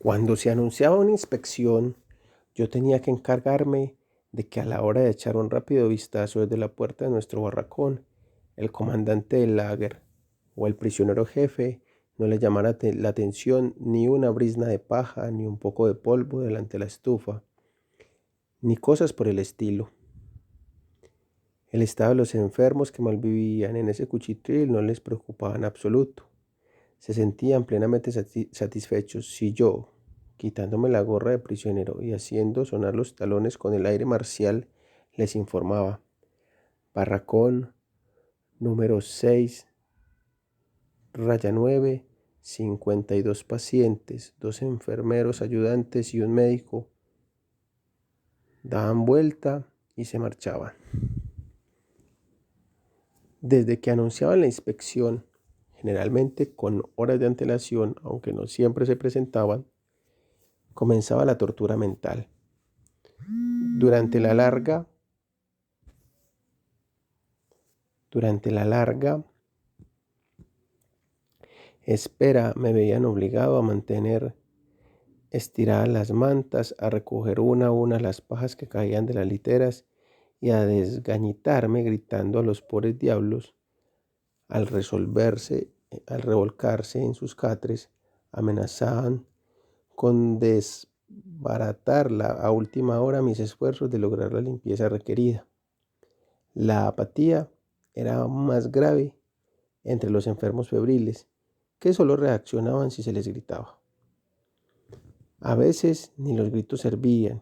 Cuando se anunciaba una inspección, yo tenía que encargarme de que a la hora de echar un rápido vistazo desde la puerta de nuestro barracón, el comandante del lager o el prisionero jefe no le llamara la atención ni una brizna de paja, ni un poco de polvo delante de la estufa, ni cosas por el estilo. El estado de los enfermos que malvivían en ese cuchitril no les preocupaba en absoluto. Se sentían plenamente satisfechos si yo, quitándome la gorra de prisionero y haciendo sonar los talones con el aire marcial, les informaba: barracón número 6, raya 9, 52 pacientes, 2 enfermeros ayudantes y un médico. Daban vuelta y se marchaban. Desde que anunciaban la inspección, generalmente con horas de antelación, aunque no siempre se presentaban, comenzaba la tortura mental. Durante la larga espera me veían obligado a mantener estiradas las mantas, a recoger una a una las pajas que caían de las literas y a desgañitarme gritando a los pobres diablos. Al revolcarse en sus catres, amenazaban con desbaratar a última hora mis esfuerzos de lograr la limpieza requerida. La apatía era más grave entre los enfermos febriles, que solo reaccionaban si se les gritaba. A veces ni los gritos servían,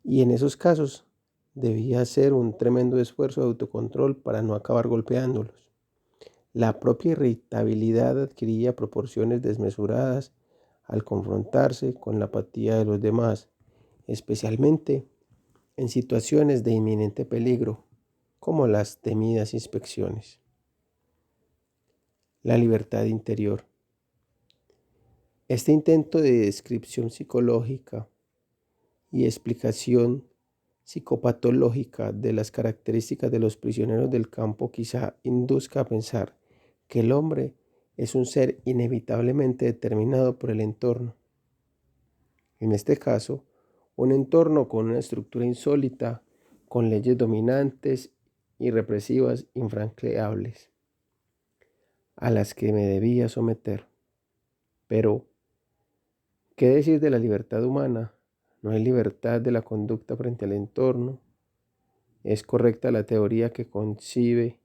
y en esos casos debía hacer un tremendo esfuerzo de autocontrol para no acabar golpeándolos. La propia irritabilidad adquiría proporciones desmesuradas al confrontarse con la apatía de los demás, especialmente en situaciones de inminente peligro, como las temidas inspecciones. La libertad interior. Este intento de descripción psicológica y explicación psicopatológica de las características de los prisioneros del campo quizá induzca a pensar que el hombre es un ser inevitablemente determinado por el entorno. En este caso, un entorno con una estructura insólita, con leyes dominantes y represivas infranqueables, a las que me debía someter. Pero, ¿qué decir de la libertad humana? No hay libertad de la conducta frente al entorno. Es correcta la teoría que concibe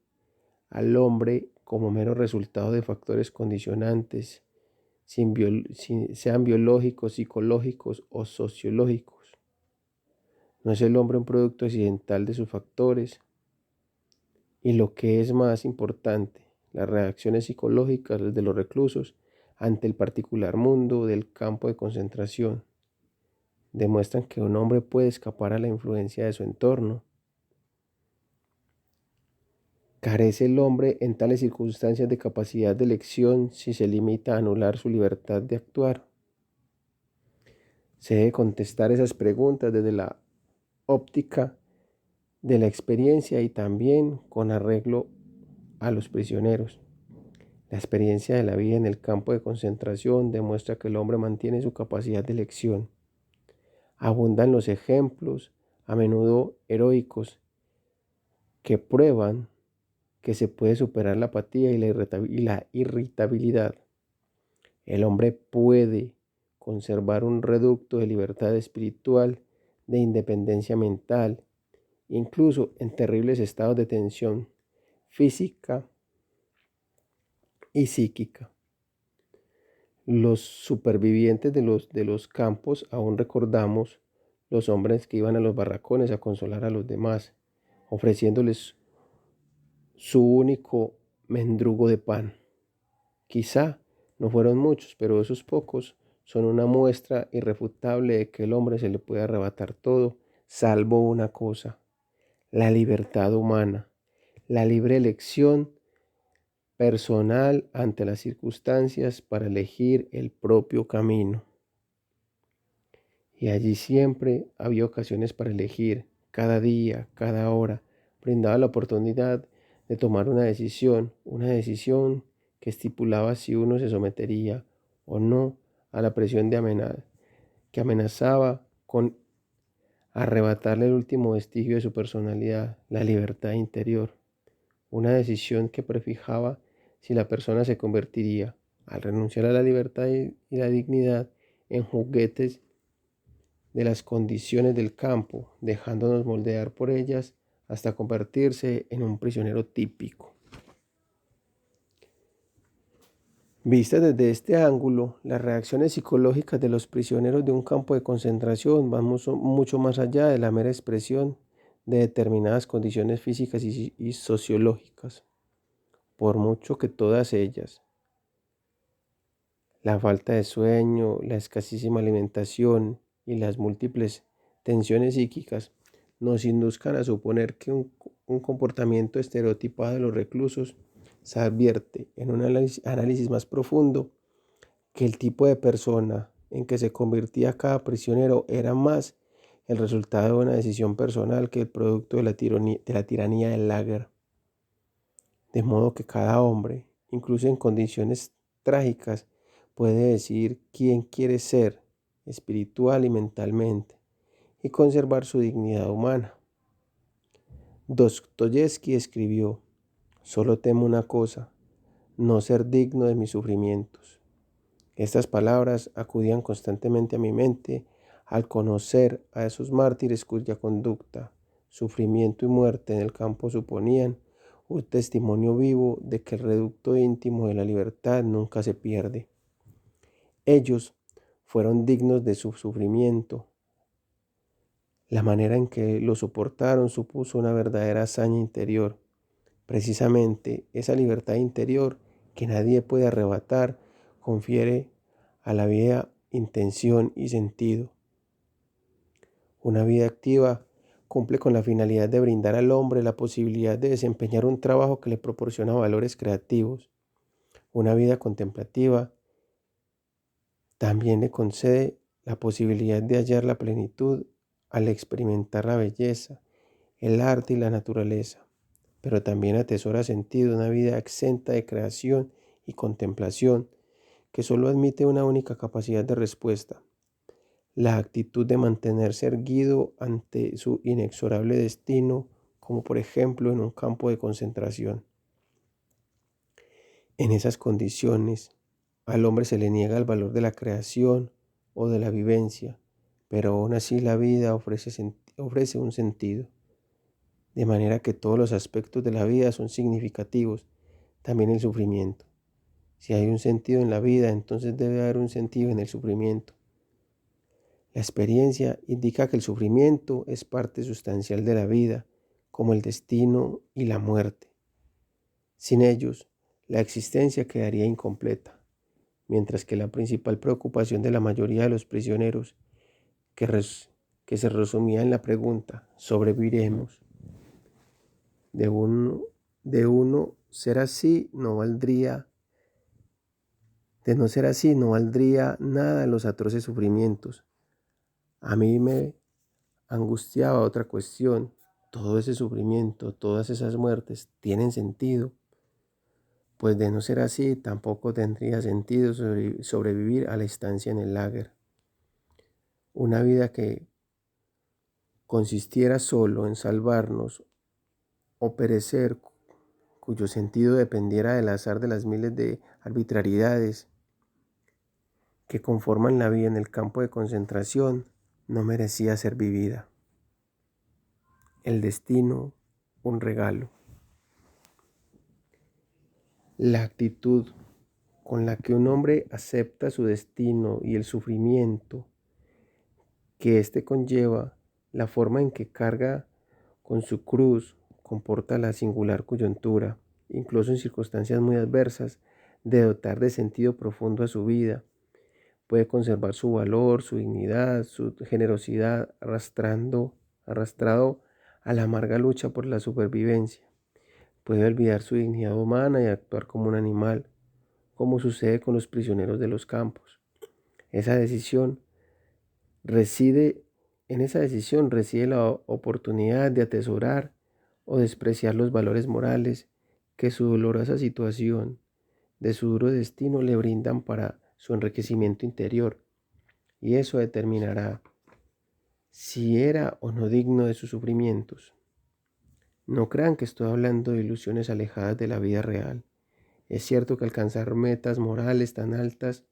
al hombre como mero resultado de factores condicionantes, sean biológicos, psicológicos o sociológicos. No es el hombre un producto accidental de sus factores. Y lo que es más importante, las reacciones psicológicas de los reclusos ante el particular mundo del campo de concentración demuestran que un hombre puede escapar a la influencia de su entorno. Carece el hombre en tales circunstancias de capacidad de elección si se limita a anular su libertad de actuar. Se debe contestar esas preguntas desde la óptica de la experiencia y también con arreglo a los prisioneros. La experiencia de la vida en el campo de concentración demuestra que el hombre mantiene su capacidad de elección. Abundan los ejemplos, a menudo heroicos, que prueban que se puede superar la apatía y la irritabilidad. El hombre puede conservar un reducto de libertad espiritual, de independencia mental, incluso en terribles estados de tensión física y psíquica. Los supervivientes de los campos aún recordamos los hombres que iban a los barracones a consolar a los demás, ofreciéndoles su único mendrugo de pan. Quizá no fueron muchos, pero esos pocos son una muestra irrefutable de que el hombre se le puede arrebatar todo, salvo una cosa: la libertad humana, la libre elección personal ante las circunstancias para elegir el propio camino. Y allí siempre había ocasiones para elegir, cada día, cada hora, brindaba la oportunidad de tomar una decisión que estipulaba si uno se sometería o no a la presión que amenazaba con arrebatarle el último vestigio de su personalidad, la libertad interior, una decisión que prefijaba si la persona se convertiría, al renunciar a la libertad y la dignidad, en juguetes de las condiciones del campo, dejándonos moldear por ellas hasta convertirse en un prisionero típico. Vistas desde este ángulo, las reacciones psicológicas de los prisioneros de un campo de concentración van mucho más allá de la mera expresión de determinadas condiciones físicas y sociológicas, por mucho que todas ellas, la falta de sueño, la escasísima alimentación y las múltiples tensiones psíquicas, nos induzcan a suponer que un comportamiento estereotipado de los reclusos se advierte en un análisis más profundo que el tipo de persona en que se convertía cada prisionero era más el resultado de una decisión personal que el producto de la tiranía del lager. De modo que cada hombre, incluso en condiciones trágicas, puede decidir quién quiere ser espiritual y mentalmente y conservar su dignidad humana. Dostoyevsky escribió: solo temo una cosa, no ser digno de mis sufrimientos. Estas palabras acudían constantemente a mi mente al conocer a esos mártires cuya conducta, sufrimiento y muerte en el campo suponían un testimonio vivo de que el reducto íntimo de la libertad nunca se pierde. Ellos fueron dignos de su sufrimiento. La manera en que lo soportaron supuso una verdadera hazaña interior. Precisamente esa libertad interior que nadie puede arrebatar confiere a la vida intención y sentido. Una vida activa cumple con la finalidad de brindar al hombre la posibilidad de desempeñar un trabajo que le proporciona valores creativos. Una vida contemplativa también le concede la posibilidad de hallar la plenitud al experimentar la belleza, el arte y la naturaleza, pero también atesora sentido una vida exenta de creación y contemplación que solo admite una única capacidad de respuesta: la actitud de mantenerse erguido ante su inexorable destino, como por ejemplo en un campo de concentración. En esas condiciones, al hombre se le niega el valor de la creación o de la vivencia, pero aún así la vida ofrece un sentido, de manera que todos los aspectos de la vida son significativos, también el sufrimiento. Si hay un sentido en la vida, entonces debe haber un sentido en el sufrimiento. La experiencia indica que el sufrimiento es parte sustancial de la vida, como el destino y la muerte. Sin ellos, la existencia quedaría incompleta, mientras que la principal preocupación de la mayoría de los prisioneros, que se resumía en la pregunta: ¿sobreviviremos? De uno ser así no valdría, de no ser así no valdría nada los atroces sufrimientos. A mí me angustiaba otra cuestión: todo ese sufrimiento, todas esas muertes, ¿tienen sentido? Pues de no ser así, tampoco tendría sentido sobrevivir a la estancia en el lager. Una vida que consistiera solo en salvarnos o perecer, cuyo sentido dependiera del azar de las miles de arbitrariedades que conforman la vida en el campo de concentración, no merecía ser vivida. El destino, un regalo. La actitud con la que un hombre acepta su destino y el sufrimiento que éste conlleva, la forma en que carga con su cruz, comporta la singular coyuntura, incluso en circunstancias muy adversas, de dotar de sentido profundo a su vida. Puede conservar su valor, su dignidad, su generosidad, arrastrado a la amarga lucha por la supervivencia. Puede olvidar su dignidad humana y actuar como un animal, como sucede con los prisioneros de los campos. En esa decisión reside la oportunidad de atesorar o despreciar los valores morales que su dolorosa situación, de su duro destino, le brindan para su enriquecimiento interior, y eso determinará si era o no digno de sus sufrimientos. No crean que estoy hablando de ilusiones alejadas de la vida real. Es cierto que alcanzar metas morales tan altas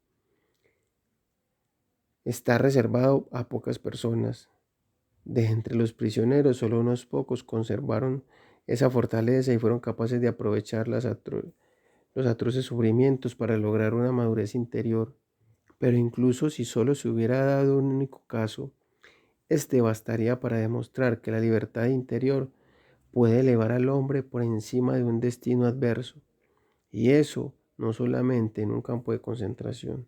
está reservado a pocas personas. De entre los prisioneros, solo unos pocos conservaron esa fortaleza y fueron capaces de aprovechar los atroces sufrimientos para lograr una madurez interior. Pero incluso si solo se hubiera dado un único caso, este bastaría para demostrar que la libertad interior puede elevar al hombre por encima de un destino adverso, y eso no solamente en un campo de concentración.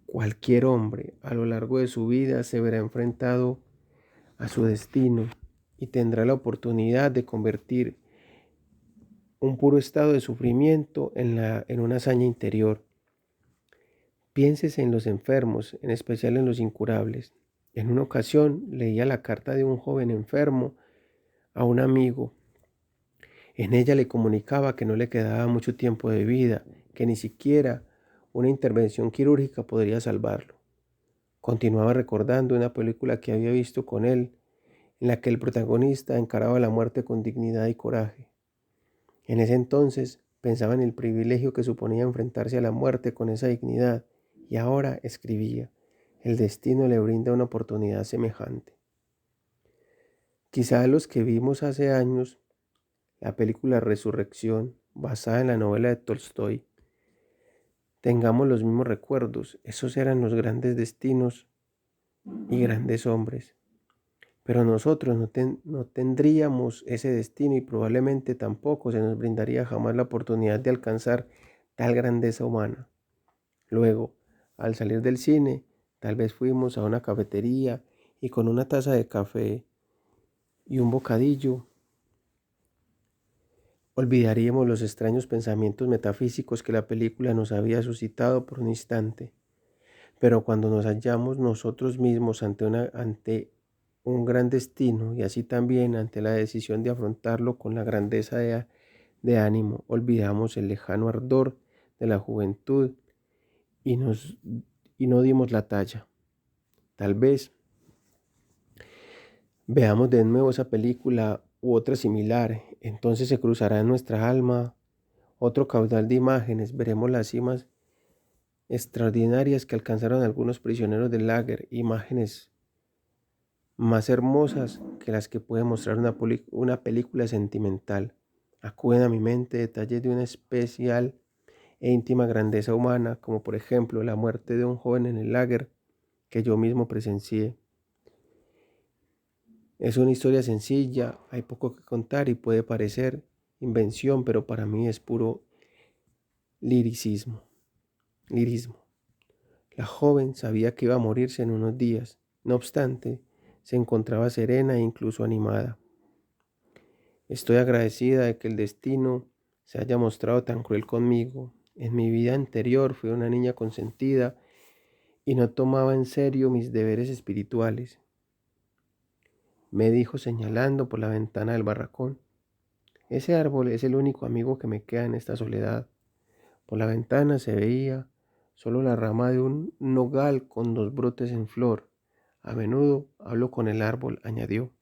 Cualquier hombre a lo largo de su vida se verá enfrentado a su destino y tendrá la oportunidad de convertir un puro estado de sufrimiento en una hazaña interior. Piénsese en los enfermos, en especial en los incurables. En una ocasión leía la carta de un joven enfermo a un amigo. En ella le comunicaba que no le quedaba mucho tiempo de vida, que ni siquiera una intervención quirúrgica podría salvarlo. Continuaba recordando una película que había visto con él, en la que el protagonista encaraba la muerte con dignidad y coraje. En ese entonces pensaba en el privilegio que suponía enfrentarse a la muerte con esa dignidad, y ahora escribía: el destino le brinda una oportunidad semejante. Quizá los que vimos hace años la película Resurrección, basada en la novela de Tolstoy, tengamos los mismos recuerdos. Esos eran los grandes destinos y grandes hombres. Pero nosotros no tendríamos ese destino y probablemente tampoco se nos brindaría jamás la oportunidad de alcanzar tal grandeza humana. Luego, al salir del cine, tal vez fuimos a una cafetería y con una taza de café y un bocadillo, olvidaríamos los extraños pensamientos metafísicos que la película nos había suscitado por un instante. Pero cuando nos hallamos nosotros mismos ante un gran destino y así también ante la decisión de afrontarlo con la grandeza de ánimo, olvidamos el lejano ardor de la juventud y, y no dimos la talla. Tal vez veamos de nuevo esa película u otra similar, entonces se cruzará en nuestra alma otro caudal de imágenes, veremos las cimas extraordinarias que alcanzaron algunos prisioneros del lager, imágenes más hermosas que las que puede mostrar una película sentimental. Acuden a mi mente detalles de una especial e íntima grandeza humana, como por ejemplo la muerte de un joven en el lager que yo mismo presencié. Es una historia sencilla, hay poco que contar y puede parecer invención, pero para mí es puro liricismo, lirismo. La joven sabía que iba a morirse en unos días, no obstante, se encontraba serena e incluso animada. Estoy agradecida de que el destino se haya mostrado tan cruel conmigo. En mi vida anterior fui una niña consentida y no tomaba en serio mis deberes espirituales, me dijo señalando por la ventana del barracón. Ese árbol es el único amigo que me queda en esta soledad. Por la ventana se veía solo la rama de un nogal con dos brotes en flor. A menudo hablo con el árbol, añadió.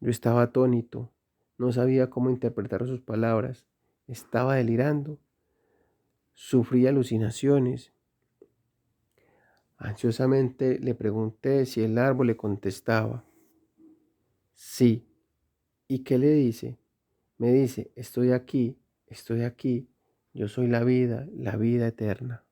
Yo estaba atónito, no sabía cómo interpretar sus palabras, estaba delirando, sufría alucinaciones. Ansiosamente le pregunté si el árbol le contestaba. Sí. ¿Y qué le dice? Me dice, estoy aquí, yo soy la vida eterna.